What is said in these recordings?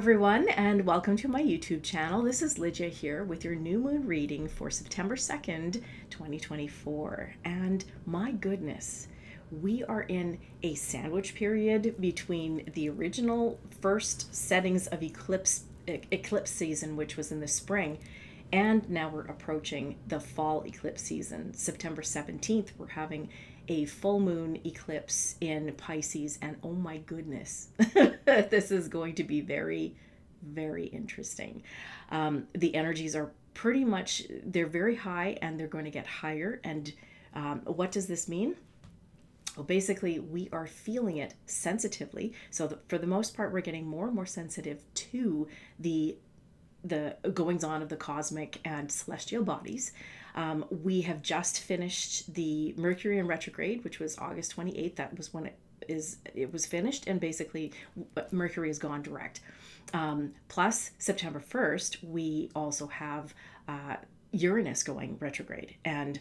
everyone, and welcome to my YouTube channel. This is Lydia here with your new moon reading for September 2nd, 2024. And my goodness, we are in a sandwich period between the original first settings of eclipse season, which was in the spring, and now we're approaching the fall eclipse season. September 17th, we're having a full moon eclipse in Pisces, and oh my goodness, this is going to be very, very interesting. The energies are pretty much, they're very high and they're going to get higher. And what does this mean? Well, basically, we are feeling it sensitively. So for the most part, we're getting more and more sensitive to the goings on of the cosmic and celestial bodies. We have just finished the Mercury in retrograde, which was August 28th. That was when it was finished, and basically Mercury has gone direct. Plus September 1st, we also have Uranus going retrograde. And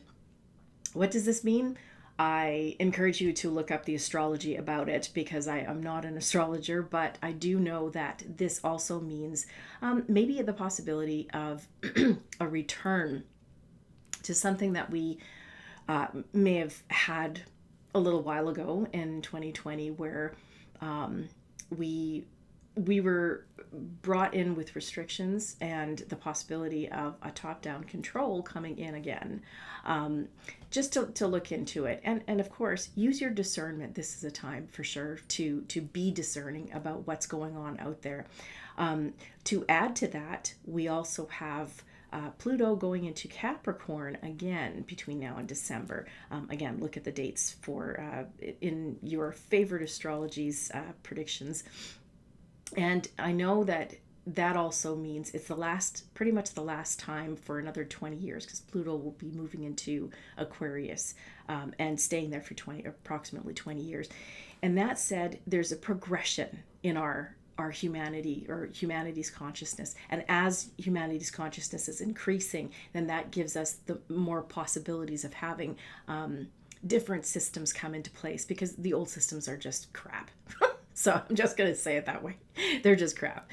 what does this mean? I encourage you to look up the astrology about it, because I am not an astrologer, but I do know that this also means maybe the possibility of a return to something that we may have had a little while ago in 2020, where we were brought in with restrictions and the possibility of a top-down control coming in again. Just to look into it, and of course use your discernment. This is a time for sure to be discerning about what's going on out there. To add to that, we also have Pluto going into Capricorn again between now and December. Again, look at the dates for in your favorite astrology's predictions. And I know that also means it's pretty much the last time for another 20 years, because Pluto will be moving into Aquarius and staying there for approximately 20 years. And that said, there's a progression in our humanity, or humanity's consciousness. And as humanity's consciousness is increasing, then that gives us the more possibilities of having different systems come into place, because the old systems are just crap. So I'm just going to say it that way. They're just crap.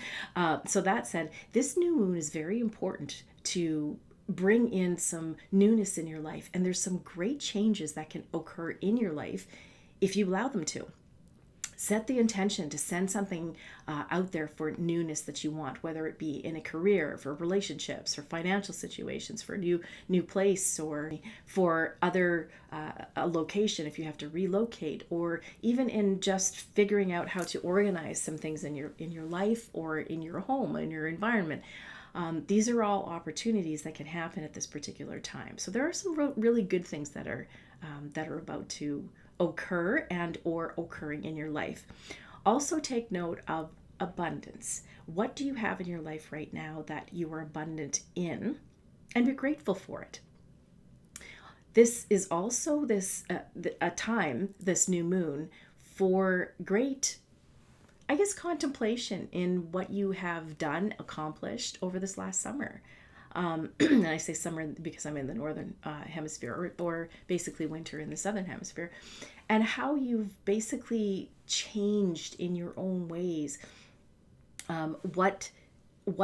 So that said, this new moon is very important to bring in some newness in your life. And there's some great changes that can occur in your life if you allow them to. Set the intention to send something out there for newness that you want, whether it be in a career, for relationships, for financial situations, for a new place, or for other a location if you have to relocate, or even in just figuring out how to organize some things in your life, or in your home, in your environment. These are all opportunities that can happen at this particular time. So there are some really good things that are about to occur and or occurring in your life. Also take note of abundance. What do you have in your life right now that you are abundant in, and be grateful for it? This is also a time, this new moon, for great, I guess, contemplation in what you have done, accomplished over this last summer. And I say summer because I'm in the northern hemisphere, or basically winter in the southern hemisphere, and how you've basically changed in your own ways. What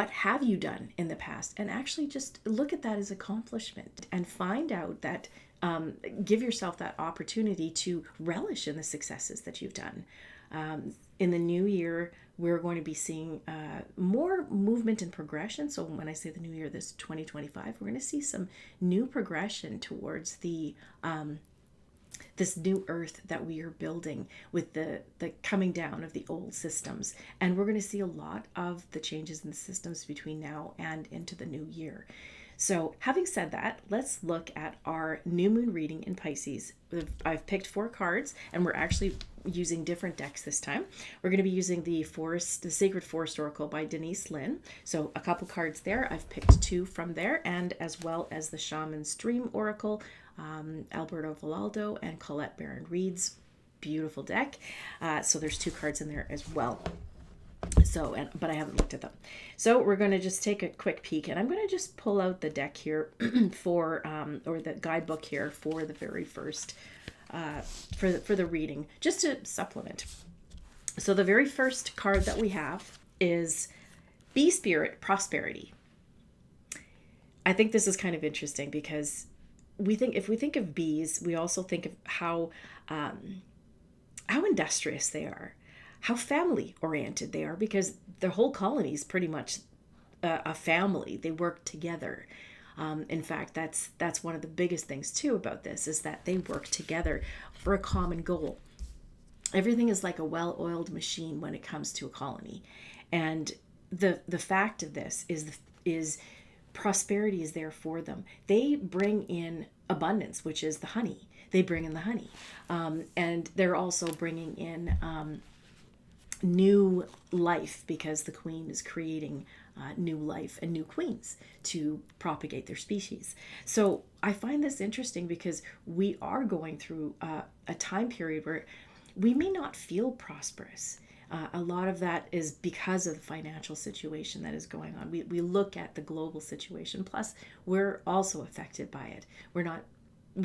have you done in the past? And actually just look at that as accomplishment, and find out that, give yourself that opportunity to relish in the successes that you've done. In the new year, we're going to be seeing more movement and progression. So when I say the new year, this 2025, we're going to see some new progression towards the this new earth that we are building, with the coming down of the old systems. And we're going to see a lot of the changes in the systems between now and into the new year. So having said that, let's look at our new moon reading in Pisces. I've picked 4 cards, and we're actually using different decks this time. We're going to be using the Sacred Forest Oracle by Denise Linn. So a couple cards there. I've picked 2 from there, and as well as the Shaman's Dream Oracle, Alberto Vallaldo and Colette Baron Reed's beautiful deck. So there's 2 cards in there as well. So, but I haven't looked at them. So we're going to just take a quick peek, and I'm going to just pull out the deck here for, or the guidebook here for the very first, for the reading, just to supplement. So the very first card that we have is Bee spirit, prosperity. I think this is kind of interesting because if we think of bees, we also think of how industrious they are, how family oriented they are, because their whole colony is pretty much a family. They work together. In fact, that's one of the biggest things too about this, is that they work together for a common goal. Everything is like a well-oiled machine when it comes to a colony, and the fact of this is prosperity is there for them. They bring in abundance, which is the honey. They bring in the honey, and they're also bringing in new life, because the queen is creating new life and new queens to propagate their species. So I find this interesting because we are going through a time period where we may not feel prosperous. A lot of that is because of the financial situation that is going on. We look at the global situation. Plus, we're also affected by it. We're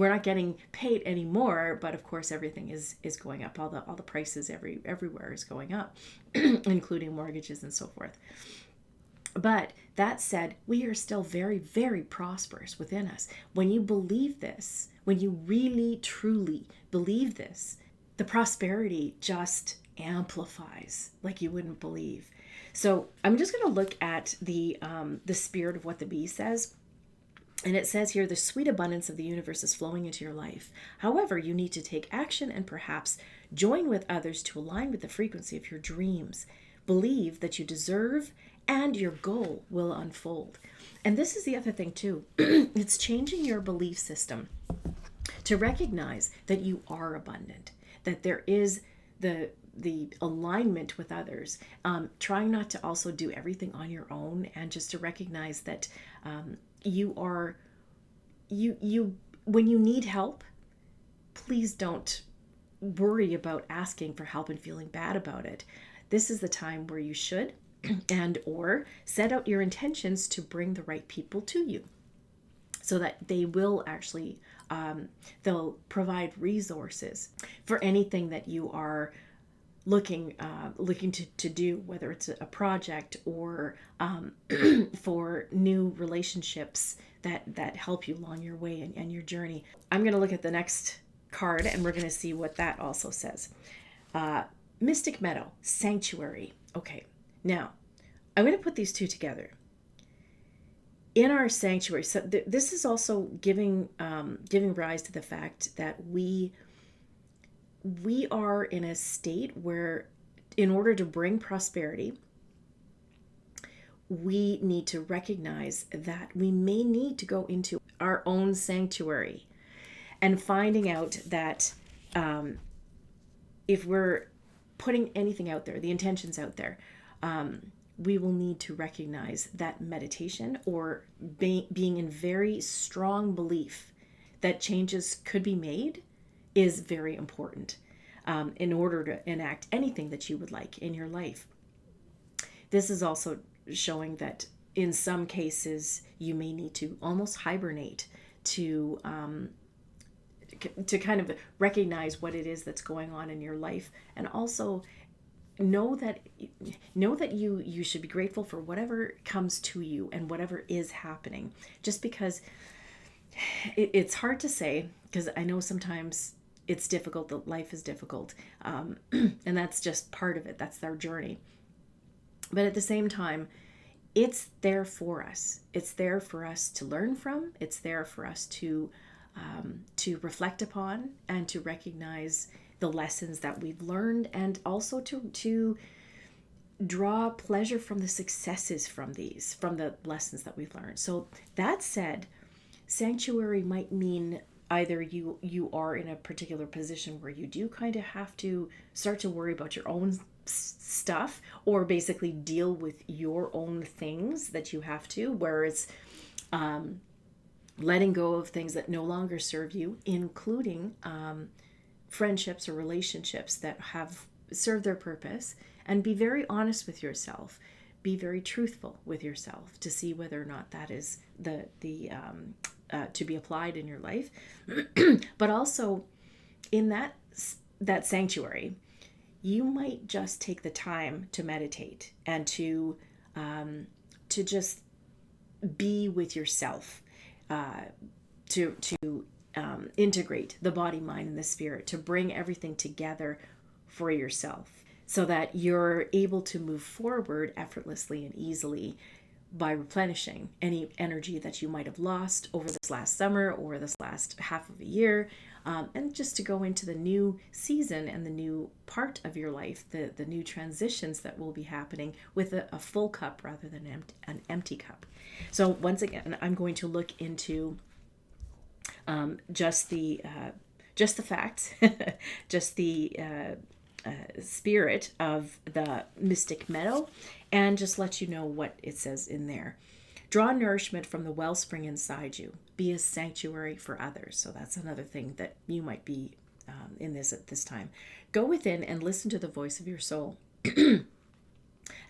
not getting paid anymore, but of course everything is going up. All the prices everywhere is going up, including mortgages and so forth. But that said, we are still very, very prosperous within us. When you believe this, when you really, truly believe this, the prosperity just amplifies like you wouldn't believe. So I'm just going to look at the spirit of what the bee says. And it says here, the sweet abundance of the universe is flowing into your life. However, you need to take action and perhaps join with others to align with the frequency of your dreams. Believe that you deserve and your goal will unfold. And this is the other thing too. It's changing your belief system to recognize that you are abundant, that there is the alignment with others, trying not to also do everything on your own, and just to recognize that you when you need help, please don't worry about asking for help and feeling bad about it. This is the time where you should and or set out your intentions to bring the right people to you, so that they will actually they'll provide resources for anything that you are looking to do, whether it's a project or for new relationships that help you along your way and your journey. I'm going to look at the next card, and we're going to see what that also says. Mystic Meadow, Sanctuary. Okay, now I'm going to put these two together. In our sanctuary, so this is also giving rise to the fact that we are in a state where, in order to bring prosperity, we need to recognize that we may need to go into our own sanctuary, and finding out that if we're putting anything out there, the intentions out there, we will need to recognize that meditation or being in very strong belief that changes could be made is very important in order to enact anything that you would like in your life. This is also showing that in some cases you may need to almost hibernate to kind of recognize what it is that's going on in your life, and also know that you should be grateful for whatever comes to you and whatever is happening. Just because it's hard to say, because I know sometimes it's difficult, that life is difficult, and that's just part of it. That's our journey. But at the same time, it's there for us. It's there for us to learn from. It's there for us to reflect upon and to recognize the lessons that we've learned, and also to draw pleasure from the successes from the lessons that we've learned. So that said, sanctuary might mean either you are in a particular position where you do kind of have to start to worry about your own stuff, or basically deal with your own things that you have to, where it's letting go of things that no longer serve you, including friendships or relationships that have served their purpose, and be very honest with yourself. Be very truthful with yourself to see whether or not that is the to be applied in your life. But also in that sanctuary, you might just take the time to meditate and to to just be with yourself, to integrate the body, mind, and the spirit, to bring everything together for yourself so that you're able to move forward effortlessly and easily by replenishing any energy that you might have lost over this last summer or this last half of a year, and just to go into the new season and the new part of your life, the new transitions that will be happening with a full cup rather than an empty cup. So once again, I'm going to look into just the facts, just the spirit of the mystic meadow, and just let you know what it says in there. Draw nourishment from the wellspring inside you. Be a sanctuary for others. So that's another thing that you might be in this at this time. Go within and listen to the voice of your soul.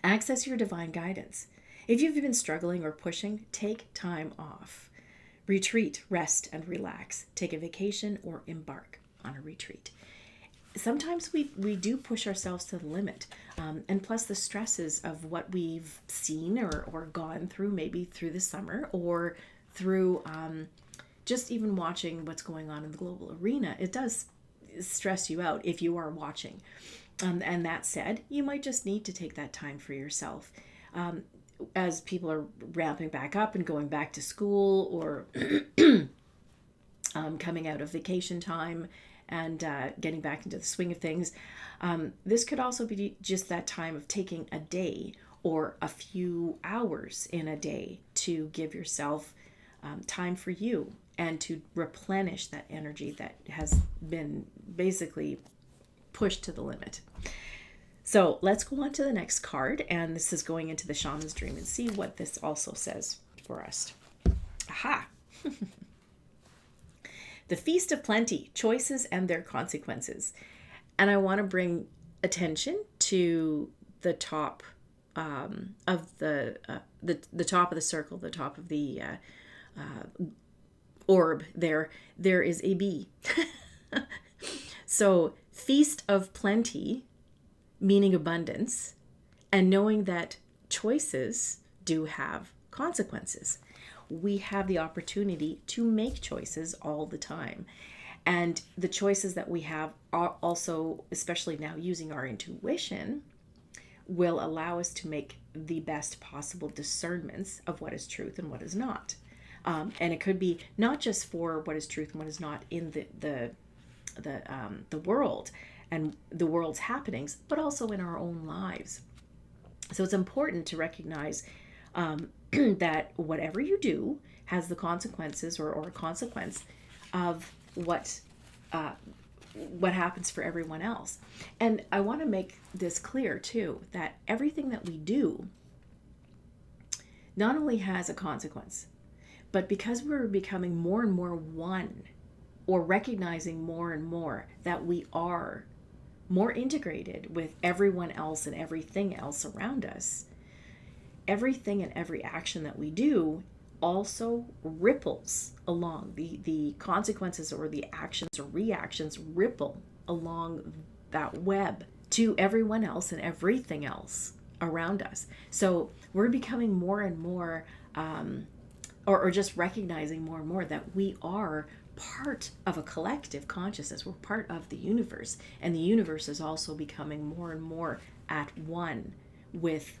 Access your divine guidance. If you've been struggling or pushing, take time off. Retreat, rest, and relax. Take a vacation or embark on a retreat. Sometimes we do push ourselves to the limit. And plus the stresses of what we've seen or gone through, maybe through the summer or through just even watching what's going on in the global arena, it does stress you out if you are watching. And that said, you might just need to take that time for yourself. As people are ramping back up and going back to school or coming out of vacation time and getting back into the swing of things, this could also be just that time of taking a day or a few hours in a day to give yourself time for you and to replenish that energy that has been basically pushed to the limit. So let's go on to the next card, and this is going into the shaman's dream, and see what this also says for us. Aha! The Feast of Plenty, Choices and Their Consequences. And I want to bring attention to the top of the top of the circle, the top of the orb there. There is a bee. So Feast of Plenty, meaning abundance, and knowing that choices do have consequences. We have the opportunity to make choices all the time. And the choices that we have are also, especially now using our intuition, will allow us to make the best possible discernments of what is truth and what is not. And it could be not just for what is truth and what is not in the world and the world's happenings, but also in our own lives. So it's important to recognize that whatever you do has the consequences or a consequence of what happens for everyone else. And I want to make this clear too, that everything that we do not only has a consequence, but because we're becoming more and more one, or recognizing more and more that we are more integrated with everyone else and everything else around us, everything and every action that we do also ripples along. The consequences or the actions or reactions ripple along that web to everyone else and everything else around us. So we're becoming more and more, or just recognizing more and more that we are part of a collective consciousness. We're part of the universe, and the universe is also becoming more and more at one with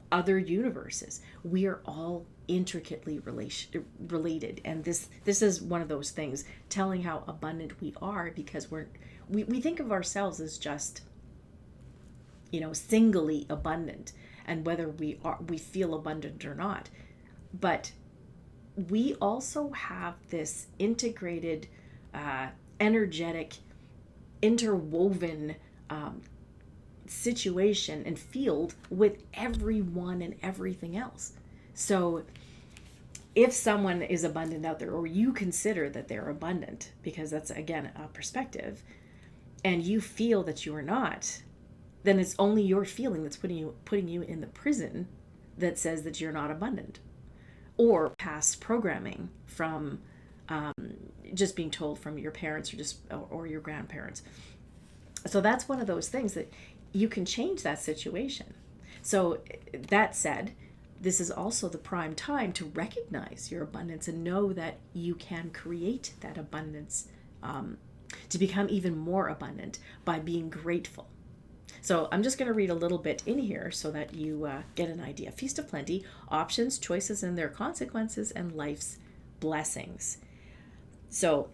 other universes. We are all intricately related, and this is one of those things telling how abundant we are, because we think of ourselves as just, singly abundant, and whether we feel abundant or not, but we also have this integrated, energetic, interwoven situation and field with everyone and everything else. So if someone is abundant out there, or you consider that they're abundant, because that's, again, a perspective, and you feel that you are not, then it's only your feeling that's putting you in the prison that says that you're not abundant, or past programming from just being told from your parents or your grandparents. So that's one of those things that you can change that situation. So that said, this is also the prime time to recognize your abundance and know that you can create that abundance, to become even more abundant by being grateful. So I'm just going to read a little bit in here so that you get an idea. Feast of plenty, options, choices and their consequences, and life's blessings. So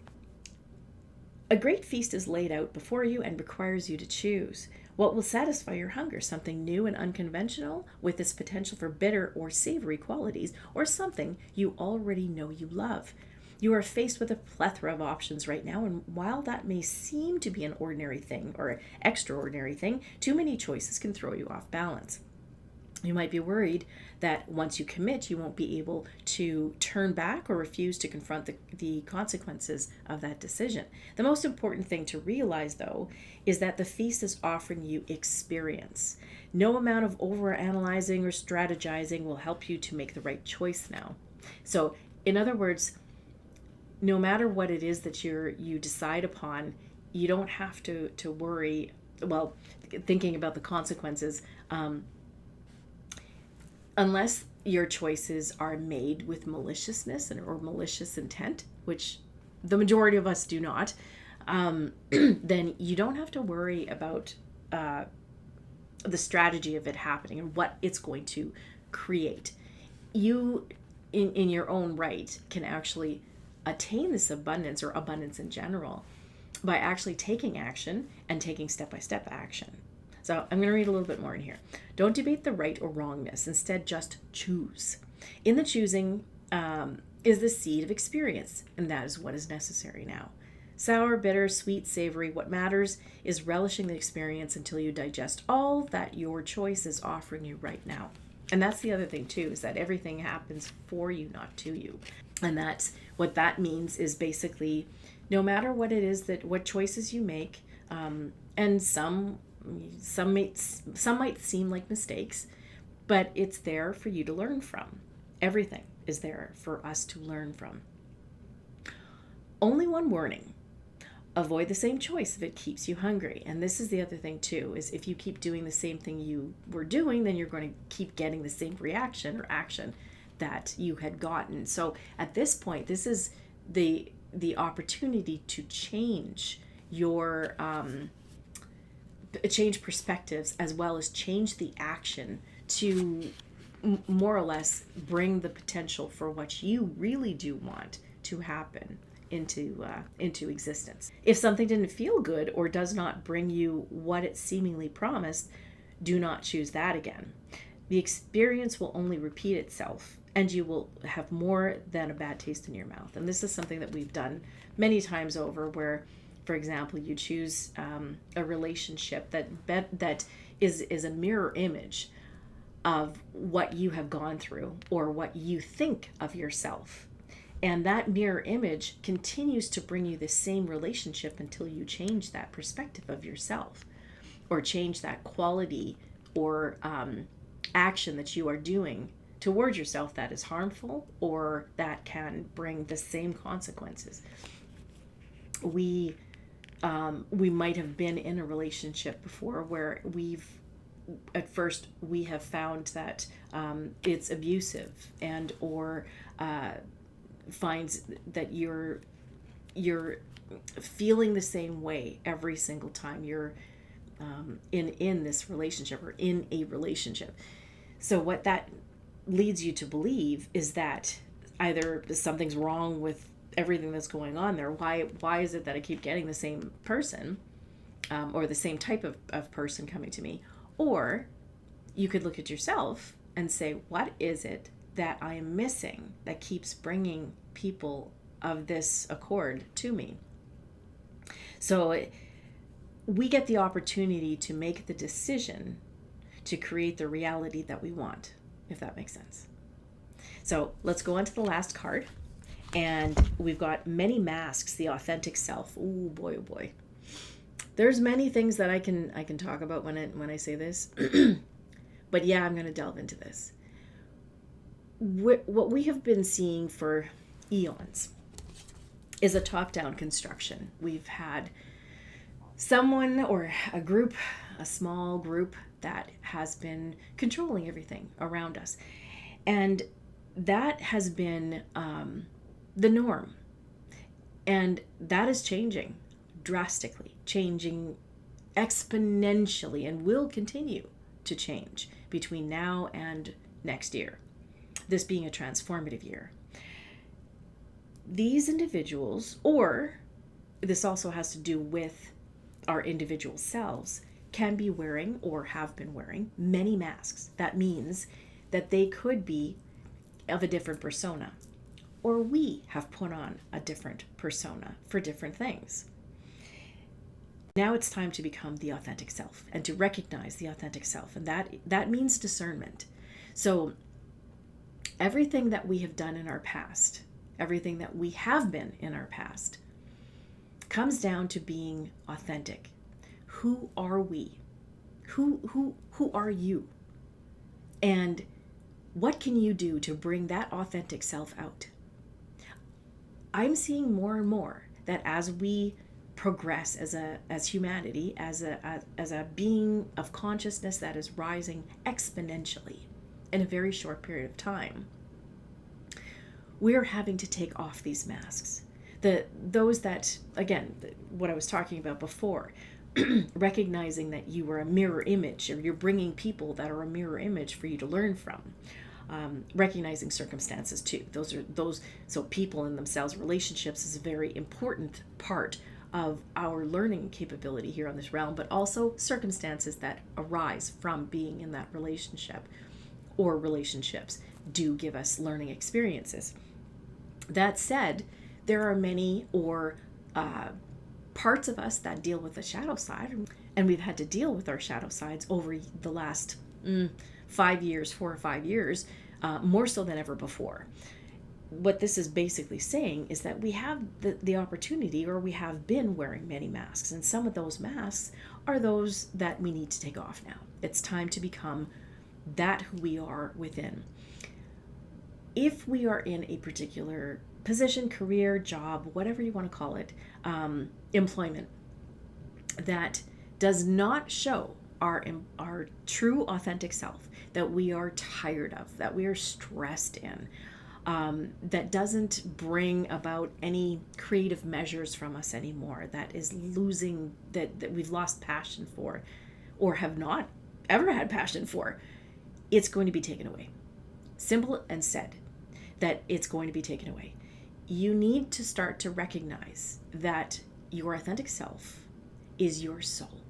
a great feast is laid out before you and requires you to choose. What will satisfy your hunger? Something new and unconventional with its potential for bitter or savory qualities, or something you already know you love? You are faced with a plethora of options right now, and while that may seem to be an ordinary thing or an extraordinary thing, too many choices can throw you off balance. You might be worried that once you commit, you won't be able to turn back or refuse to confront the consequences of that decision. The most important thing to realize, though, is that the feast is offering you experience. No amount of overanalyzing or strategizing will help you to make the right choice now. So, in other words, no matter what it is that you decide upon, you don't have to worry, well, thinking about the consequences, unless your choices are made with maliciousness or malicious intent, which the majority of us do not, then you don't have to worry about the strategy of it happening and what it's going to create. You, in your own right, can actually attain this abundance or abundance in general by actually taking action and taking step-by-step action. So I'm going to read a little bit more in here. Don't debate the right or wrongness. Instead, just choose. In the choosing is the seed of experience, and that is what is necessary now. Sour, bitter, sweet, savory, what matters is relishing the experience until you digest all that your choice is offering you right now. And that's the other thing too, is that everything happens for you, not to you. And that's what that means is basically no matter what it is what choices you make, and some might seem like mistakes, but it's there for you to learn from. Everything is there for us to learn from. Only one warning. Avoid the same choice if it keeps you hungry. And this is the other thing too, is if you keep doing the same thing you were doing, then you're going to keep getting the same reaction or action that you had gotten. So at this point, this is the opportunity to change your change perspectives, as well as change the action to more or less bring the potential for what you really do want to happen into existence. If something didn't feel good or does not bring you what it seemingly promised, do not choose that again. The experience will only repeat itself, and you will have more than a bad taste in your mouth. And this is something that we've done many times over, where, for example, you choose a relationship that is a mirror image of what you have gone through or what you think of yourself. And that mirror image continues to bring you the same relationship until you change that perspective of yourself, or change that quality or action that you are doing towards yourself that is harmful or that can bring the same consequences. We might have been in a relationship before where at first we have found that it's abusive, and or finds that you're feeling the same way every single time you're in this relationship or in a relationship. So what that leads you to believe is that either something's wrong with everything that's going on there. Why is it that I keep getting the same person, or the same type of person coming to me? Or you could look at yourself and say, what is it that I am missing that keeps bringing people of this accord to me? So we get the opportunity to make the decision to create the reality that we want, if that makes sense. So let's go on to the last card. And we've got many masks, the authentic self. Oh boy, oh boy. There's many things that I can talk about when I say this. But yeah, I'm going to delve into this. What we have been seeing for eons is a top-down construction. We've had someone or a group, a small group, that has been controlling everything around us. And that has been the norm. And that is changing drastically, changing exponentially, and will continue to change between now and next year, this being a transformative year. These individuals, or this also has to do with our individual selves, can be wearing or have been wearing many masks. That means that they could be of a different persona, or we have put on a different persona for different things. Now it's time to become the authentic self and to recognize the authentic self, and that means discernment. So everything that we have done in our past, everything that we have been in our past, comes down to being authentic. Who are we? Who are you? And what can you do to bring that authentic self out? I'm seeing more and more that as we progress as humanity, as a being of consciousness that is rising exponentially in a very short period of time, we're having to take off these masks. Those that, again, what I was talking about before, recognizing that you are a mirror image, or you're bringing people that are a mirror image for you to learn from. Recognizing circumstances too. So people in themselves, relationships is a very important part of our learning capability here on this realm, but also circumstances that arise from being in that relationship, or relationships do give us learning experiences. That said, there are many parts of us that deal with the shadow side, and we've had to deal with our shadow sides over the last 4 or 5 years, more so than ever before. What this is basically saying is that we have the opportunity, or we have been wearing many masks, and some of those masks are those that we need to take off now. It's time to become that who we are within. If we are in a particular position, career, job, whatever you want to call it, employment, that does not show our true authentic self, that we are tired of, that we are stressed in, that doesn't bring about any creative measures from us anymore, that is losing, that we've lost passion for, or have not ever had passion for, it's going to be taken away. Simple and said, that it's going to be taken away. You need to start to recognize that your authentic self is your soul.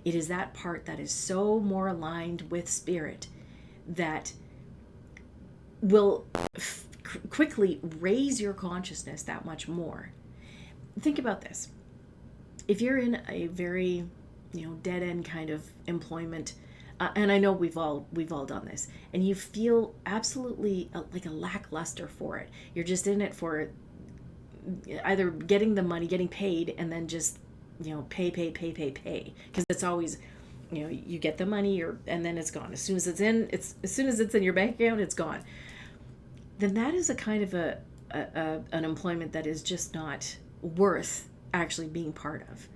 It is that part that is so more aligned with spirit that will quickly raise your consciousness that much more. Think about this. If you're in a very, dead end kind of employment, and I know we've all done this, and you feel absolutely like a lackluster for it. You're just in it for either getting the money, getting paid, and then just pay, because it's always, you get the money, and then it's gone. As soon as it's in your bank account, it's gone. Then that is a kind of an employment that is just not worth actually being part of.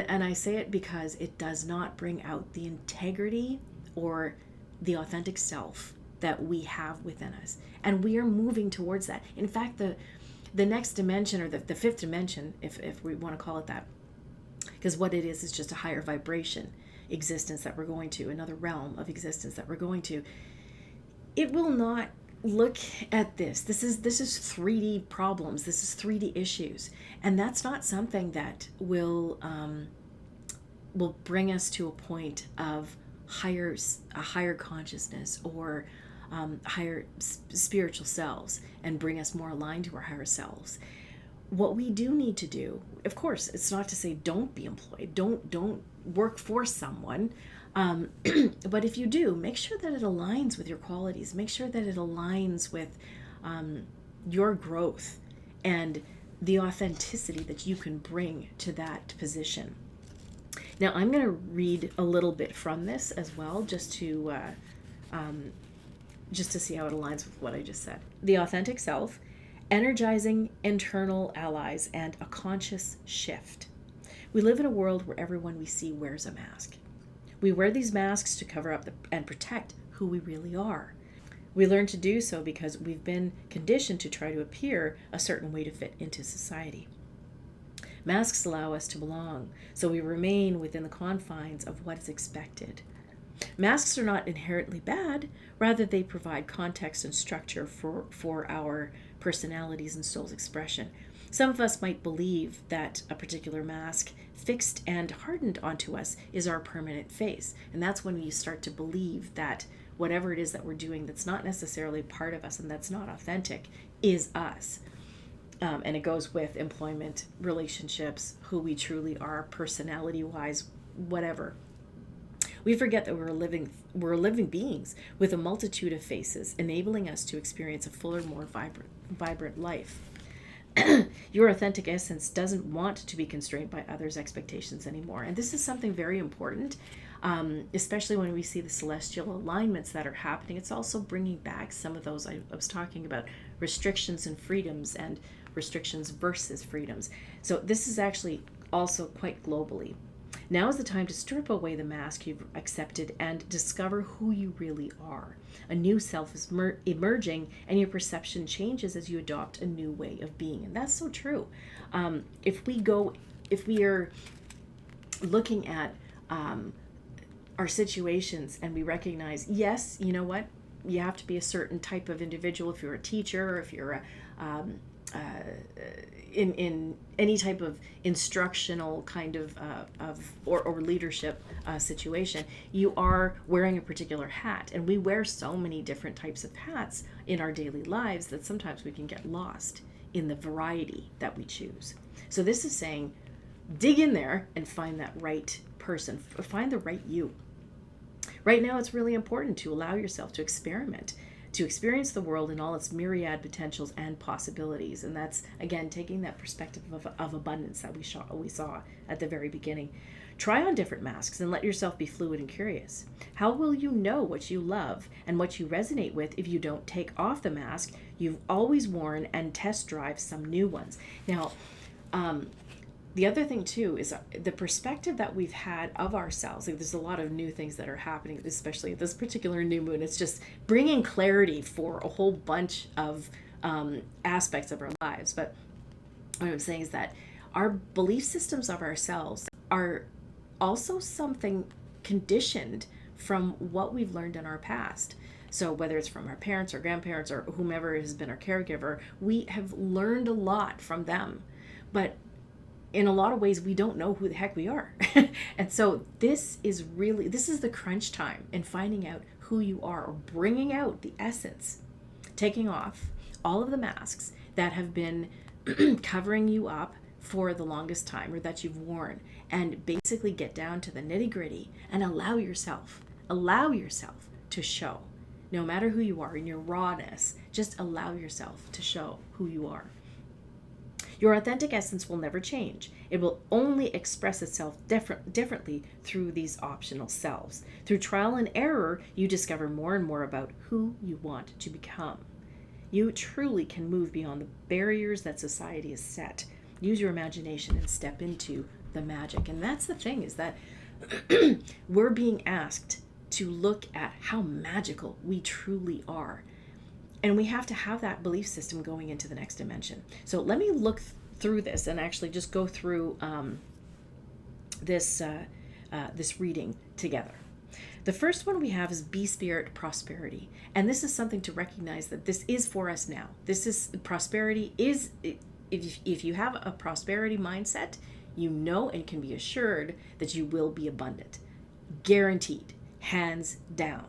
And I say it because it does not bring out the integrity or the authentic self that we have within us. And we are moving towards that. In fact, the next dimension, or the fifth dimension, if we want to call it that, because what it is just a higher vibration existence that we're going to, another realm of existence that we're going to. It will not look at this. This is 3D problems. This is 3D issues, and that's not something that will bring us to a point of a higher consciousness, or higher spiritual selves, and bring us more aligned to our higher selves. What we do need to do, of course, it's not to say don't be employed, don't work for someone. But if you do, make sure that it aligns with your qualities. Make sure that it aligns with your growth and the authenticity that you can bring to that position. Now, I'm going to read a little bit from this as well, just to see how it aligns with what I just said. The authentic self, energizing internal allies, and a conscious shift. We live in a world where everyone we see wears a mask. We wear these masks to cover up and protect who we really are. We learn to do so because we've been conditioned to try to appear a certain way to fit into society. Masks allow us to belong, so we remain within the confines of what is expected. Masks are not inherently bad, rather, they provide context and structure for our personalities and soul's expression. Some of us might believe that a particular mask, fixed and hardened onto us, is our permanent face. And that's when we start to believe that whatever it is that we're doing that's not necessarily part of us and that's not authentic is us. And it goes with employment, relationships, who we truly are, personality-wise, whatever. We forget that we're living beings with a multitude of faces, enabling us to experience a fuller, more vibrant life. Your authentic essence doesn't want to be constrained by others' expectations anymore. And this is something very important, especially when we see the celestial alignments that are happening. It's also bringing back some of those I was talking about, restrictions and freedoms, and restrictions versus freedoms. So this is actually also quite globally. Now is the time to strip away the mask you've accepted and discover who you really are. A new self is emerging, and your perception changes as you adopt a new way of being. And that's so true. If we are looking at our situations and we recognize, yes, you know what, you have to be a certain type of individual if you're a teacher, or if you're in any type of instructional kind of or leadership situation, you are wearing a particular hat. And we wear so many different types of hats in our daily lives that sometimes we can get lost in the variety that we choose. So this is saying, dig in there and find that right person, find the right you. Right now, it's really important to allow yourself to experiment, to experience the world in all its myriad potentials and possibilities. And that's, again, taking that perspective of abundance that we saw at the very beginning. Try on different masks and let yourself be fluid and curious. How will you know what you love and what you resonate with if you don't take off the mask you've always worn and test drive some new ones? Now, the other thing too is the perspective that we've had of ourselves. Like, there's a lot of new things that are happening, especially at this particular new moon. It's just bringing clarity for a whole bunch of aspects of our lives. But what I'm saying is that our belief systems of ourselves are also something conditioned from what we've learned in our past. So whether it's from our parents or grandparents or whomever has been our caregiver, we have learned a lot from them. But in a lot of ways, we don't know who the heck we are. And so this is the crunch time in finding out who you are, or bringing out the essence, taking off all of the masks that have been covering you up for the longest time, or that you've worn, and basically get down to the nitty gritty and allow yourself to show, no matter who you are in your rawness. Just allow yourself to show who you are. Your authentic essence will never change. It will only express itself differently through these optional selves. Through trial and error, you discover more and more about who you want to become. You truly can move beyond the barriers that society has set. Use your imagination and step into the magic. And that's the thing, is that we're being asked to look at how magical we truly are. And we have to have that belief system going into the next dimension. So let me look through this and actually just go through this reading together. The first one we have is Be Spirit Prosperity. And this is something to recognize that this is for us now. This is prosperity is, if you have a prosperity mindset, you know and can be assured that you will be abundant. Guaranteed. Hands down.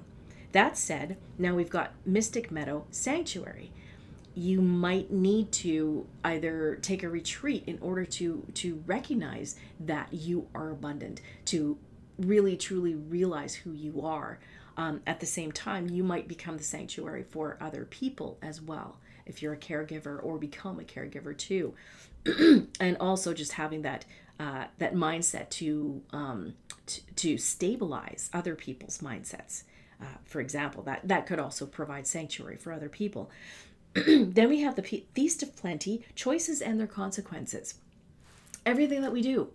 That said, now we've got Mystic Meadow Sanctuary. You might need to either take a retreat in order to recognize that you are abundant, to really truly realize who you are. At the same time, you might become the sanctuary for other people as well, if you're a caregiver, or become a caregiver too. And also just having that mindset to stabilize other people's mindsets. For example, that could also provide sanctuary for other people. Then we have the Feast of Plenty, choices and their consequences. Everything that we do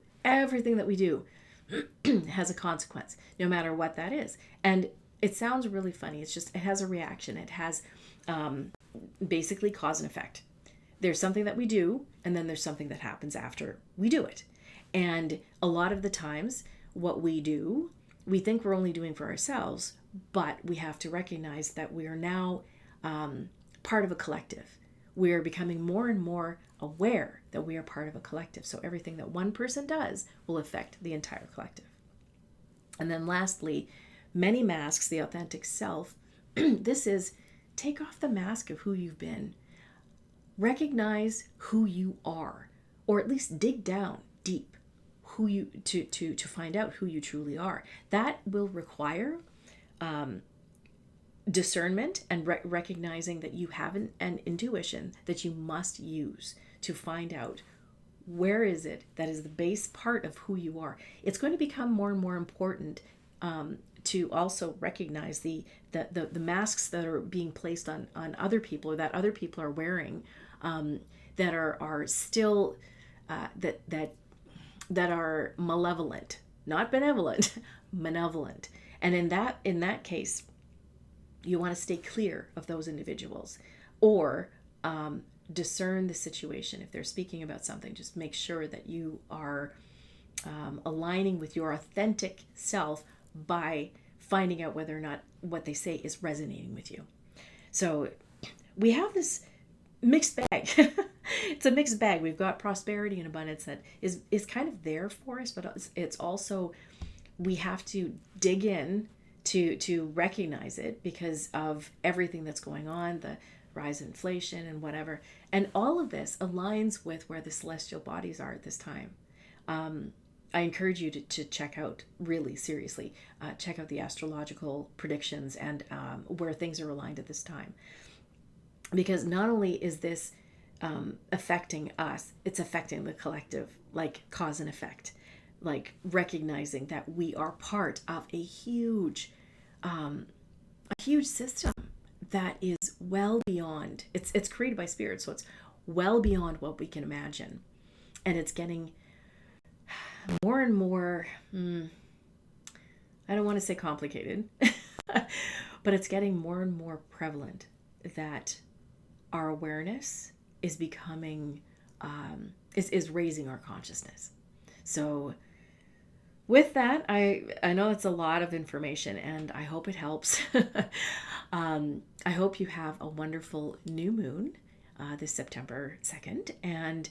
has a consequence, no matter what that is. And it sounds really funny. It's just, it has a reaction. It has basically cause and effect. There's something that we do, and then there's something that happens after we do it. And a lot of the times, what we do, we think we're only doing for ourselves, but we have to recognize that we are now part of a collective. We are becoming more and more aware that we are part of a collective. So everything that one person does will affect the entire collective. And then lastly, many masks, the authentic self. This is, take off the mask of who you've been. Recognize who you are, or at least dig down deep who you to find out who you truly are. That will require discernment and recognizing that you have an intuition that you must use to find out where is it that is the base part of who you are. It's going to become more and more important to also recognize the masks that are being placed on other people, or that other people are wearing, that are still that are malevolent, not benevolent, malevolent. And in that case, you want to stay clear of those individuals, or discern the situation. If they're speaking about something, just make sure that you are aligning with your authentic self by finding out whether or not what they say is resonating with you. So we have this mixed bag. It's a mixed bag. We've got prosperity and abundance that is kind of there for us, but it's also, we have to dig in to recognize it because of everything that's going on, the rise in inflation and whatever. And all of this aligns with where the celestial bodies are at this time. I encourage you to check out, really seriously, check out the astrological predictions and where things are aligned at this time. Because not only is this affecting us, it's affecting the collective, like cause and effect, like recognizing that we are part of a huge system that is well beyond, it's created by spirit, so it's well beyond what we can imagine. And it's getting more and more, I don't want to say complicated, but it's getting more and more prevalent that our awareness is becoming, is raising our consciousness. So with that, I know that's a lot of information, and I hope it helps. I hope you have a wonderful new moon this September 2nd, and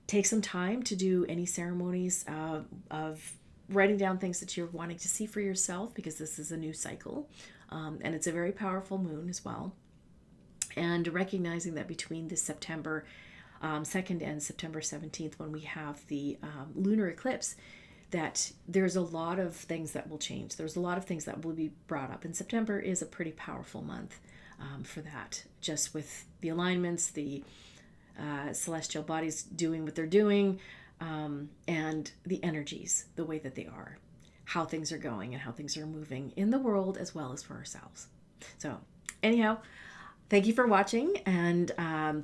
take some time to do any ceremonies of writing down things that you're wanting to see for yourself, because this is a new cycle, and it's a very powerful moon as well. And recognizing that between this September 2nd and September 17th, when we have the lunar eclipse, that there's a lot of things that will change. There's a lot of things that will be brought up. And September is a pretty powerful month for that, just with the alignments, the celestial bodies doing what they're doing, and the energies, the way that they are, how things are going and how things are moving in the world as well as for ourselves. So anyhow, thank you for watching, and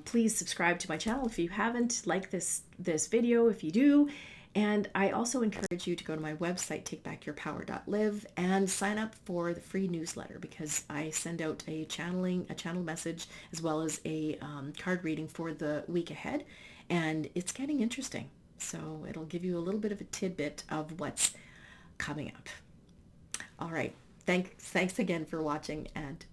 please subscribe to my channel if you haven't. Like this video if you do. And I also encourage you to go to my website, takebackyourpower.live, and sign up for the free newsletter, because I send out a channel message, as well as a card reading for the week ahead. And it's getting interesting. So it'll give you a little bit of a tidbit of what's coming up. All right. Thanks again for watching, and